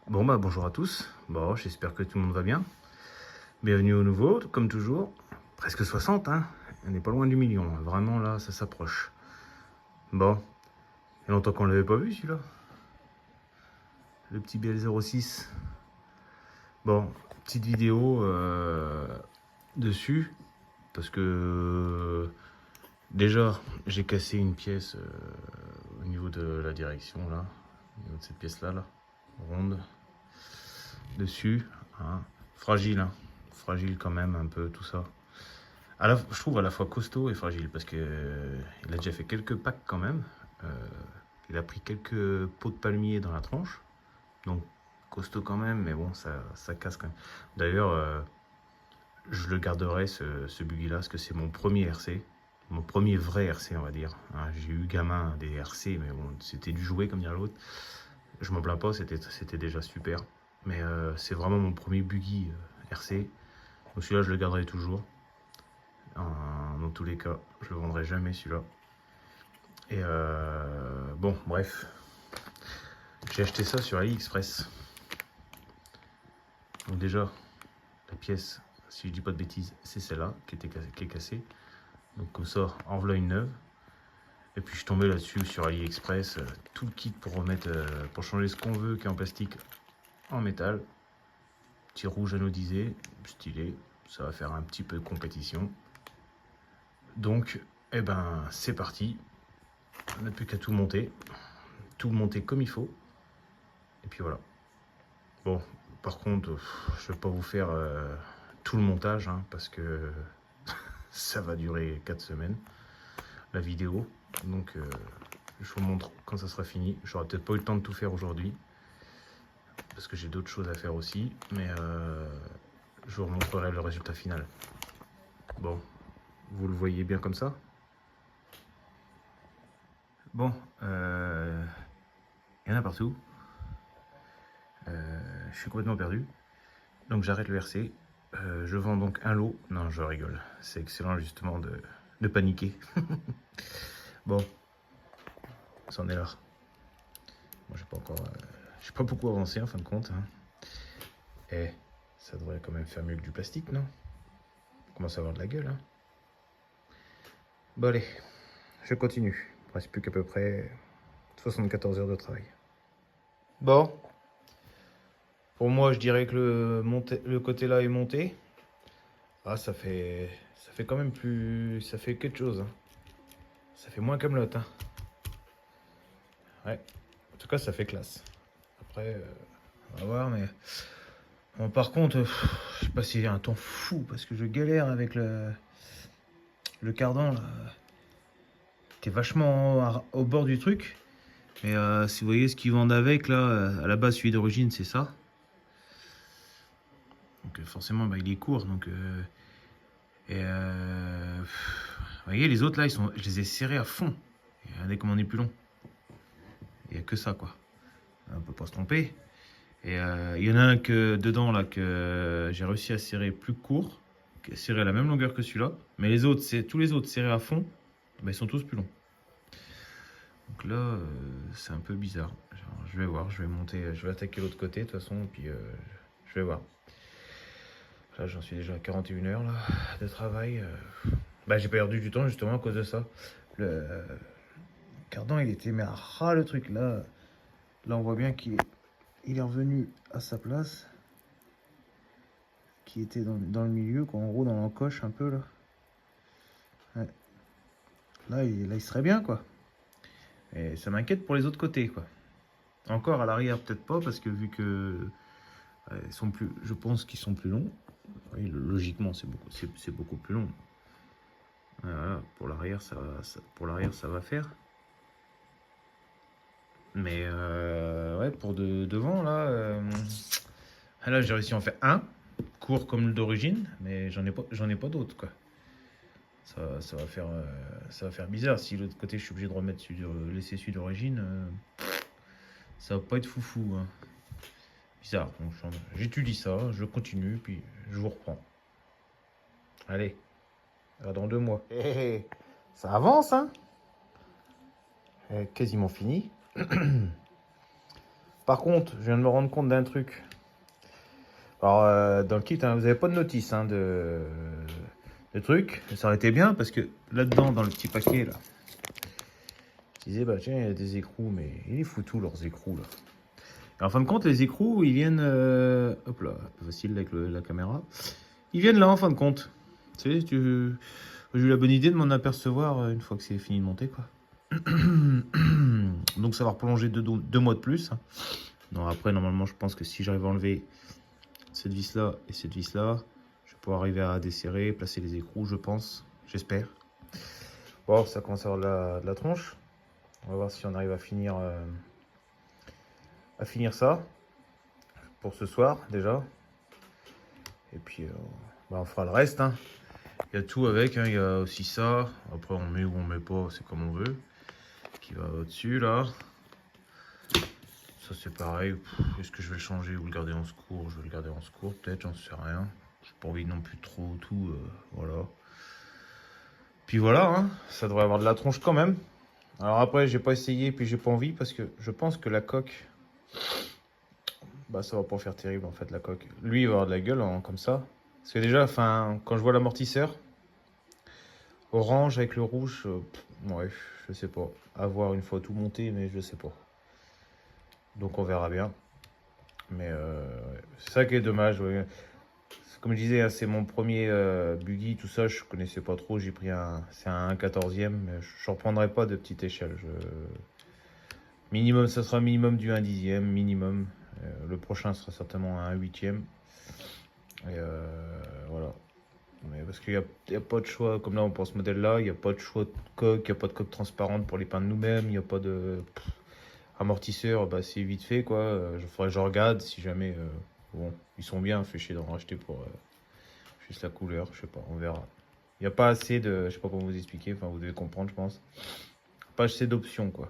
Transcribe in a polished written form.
Bon bah bonjour à tous, bon j'espère que tout le monde va bien. Bienvenue au nouveau, comme toujours. Presque 60 hein, on n'est pas loin du million, hein. Vraiment là ça s'approche. Bon, il y a longtemps qu'on l'avait pas vu celui-là. Le petit BL06. Bon, petite vidéo dessus, parce que déjà j'ai cassé une pièce au niveau de la direction là, au niveau de cette pièce là, ronde, dessus, hein. Fragile, hein. Fragile quand même un peu tout ça. Je trouve à la fois costaud et fragile parce que il a déjà fait quelques packs quand même. Euh, il a pris quelques pots de palmier dans la tronche, donc costaud quand même, mais bon, ça casse quand même. D'ailleurs, je le garderai ce buggy là parce que c'est mon premier RC, mon premier vrai RC, on va dire. Hein, j'ai eu gamin des RC, mais bon, c'était du jouet comme dirait l'autre. Je m'en plains pas, c'était déjà super. Mais c'est vraiment mon premier buggy RC. Donc celui-là, je le garderai toujours. Dans tous les cas, je le vendrai jamais celui-là. Et bon, bref, j'ai acheté ça sur AliExpress. Donc déjà, la pièce, si je dis pas de bêtises, c'est celle-là qui est cassée. Donc comme ça, en voilà une neuve. Et puis je suis tombé là-dessus sur AliExpress, tout le kit pour remettre, pour changer ce qu'on veut, qui est en plastique, en métal. Petit rouge anodisé, stylé. Ça va faire un petit peu de compétition. Donc, eh ben, c'est parti. On n'a plus qu'à tout monter comme il faut. Et puis voilà. Bon, par contre, je vais pas vous faire tout le montage, hein, parce que ça va durer 4 semaines, la vidéo. Donc, je vous montre quand ça sera fini. J'aurai peut-être pas eu le temps de tout faire aujourd'hui, parce que j'ai d'autres choses à faire aussi. Mais je vous montrerai le résultat final. Bon, vous le voyez bien comme ça. Bon, il y en a partout. Je suis complètement perdu. Donc j'arrête le RC. Je vends donc un lot. Non, je rigole. C'est excellent justement de paniquer. Bon, ça en est là. Moi, j'ai pas beaucoup avancé en fin de compte. Hein. Eh, ça devrait quand même faire mieux que du plastique, non? On commence à avoir de la gueule. Hein. Bon allez, je continue. Il ne reste plus qu'à peu près 74 heures de travail. Bon, pour moi, je dirais que le côté là est monté. Ah, ça fait quand même plus, ça fait quelque chose. Hein. Ça fait moins Camelot. Hein. Ouais, en tout cas, ça fait classe. Après, on va voir, mais bon, par contre, je sais pas s'il y a un temps fou parce que je galère avec le cardan là. T'es vachement au bord du truc. Mais si vous voyez ce qu'ils vendent avec là, à la base celui d'origine c'est ça. Donc forcément bah, il est court. Donc vous voyez les autres là je les ai serrés à fond. Et regardez comment on est plus long. Il n'y a que ça quoi. On peut pas se tromper. Et il y en a un que dedans là que j'ai réussi à serrer plus court, qui est serré à la même longueur que celui-là. Mais les autres, tous les autres serrés à fond, bah, ils sont tous plus longs. Donc là, c'est un peu bizarre. Genre, je vais voir, je vais monter, je vais attaquer l'autre côté de toute façon, et puis je vais voir. Là, j'en suis déjà à 41 heures là, de travail. Bah, j'ai perdu du temps justement à cause de ça. Le cardan, il était mais à ras le truc là. Là, on voit bien qu'il est revenu à sa place. Qui était dans le milieu, quoi, en gros dans l'encoche un peu là. Ouais. Là, il serait bien quoi. Et ça m'inquiète pour les autres côtés quoi. Encore à l'arrière peut-être pas parce que vu que ils sont plus, je pense qu'ils sont plus longs. Oui, logiquement c'est beaucoup plus long. Voilà, pour l'arrière ça va faire. Mais ouais pour devant là j'ai réussi à en faire un court comme le d'origine, mais j'en ai pas d'autres quoi. Ça va faire bizarre si de l'autre côté je suis obligé de laisser celui d'origine. Ça va pas être foufou. Hein. Bizarre. J'étudie ça, je continue, puis je vous reprends. Allez, dans 2 mois. Hey, ça avance, hein? Quasiment fini. Par contre, je viens de me rendre compte d'un truc. Alors, dans le kit, hein, vous n'avez pas de notice hein, de trucs. Ça aurait été bien parce que là-dedans, dans le petit paquet, là, je disais, bah tiens, il y a des écrous, mais il est foutu leurs écrous là. Et en fin de compte, les écrous, ils viennent. Hop là, un peu facile avec la caméra. Ils viennent là en fin de compte. Tu sais, j'ai eu la bonne idée de m'en apercevoir une fois que c'est fini de monter, quoi. Donc ça va replonger 2 mois de plus. Non, après, normalement, je pense que si j'arrive à enlever cette vis-là et cette vis-là, je vais pouvoir arriver à desserrer, placer les écrous, je pense. J'espère. Bon, ça commence à avoir de la tronche. On va voir si on arrive à finir ça pour ce soir déjà. Et puis, bah, on fera le reste. Hein. Il y a tout avec. Hein. Il y a aussi ça. Après, on met ou on met pas, c'est comme on veut. Qui va au-dessus là. Ça, c'est pareil. Est-ce que je vais le changer ou le garder en secours? Je vais le garder en secours, peut-être, j'en sais rien. J'ai pas envie non plus trop tout. Voilà. Puis voilà, hein. Ça devrait avoir de la tronche quand même. Alors après, j'ai pas essayé, puis j'ai pas envie parce que je pense que la coque. Bah, ça va pas faire terrible en fait, la coque. Lui, il va avoir de la gueule hein, comme ça. Parce que déjà, enfin, quand je vois l'amortisseur, orange avec le rouge, ouais, je sais pas. À voir une fois tout monté, mais je sais pas. Donc on verra bien. Mais ouais. C'est ça qui est dommage. Ouais. Comme je disais, hein, c'est mon premier buggy, tout ça, je connaissais pas trop. J'ai pris c'est un 1/14e, mais je ne reprendrai pas de petite échelle. Minimum, ça sera minimum du 1/10e, minimum. Le prochain sera certainement un 1/8e. Et voilà. Mais parce qu'il n'y a pas de choix, comme là on pense ce modèle-là, il n'y a pas de choix de coque, il n'y a pas de coque transparente pour les peindre nous-mêmes, il n'y a pas de amortisseur, bah, c'est vite fait quoi. Faudrait que je regarde si jamais. Bon, ils sont bien, fait chier d'en racheter pour juste la couleur, je sais pas, on verra. Il n'y a pas assez de. Je sais pas comment vous expliquer, enfin vous devez comprendre, je pense. Pas assez d'options quoi.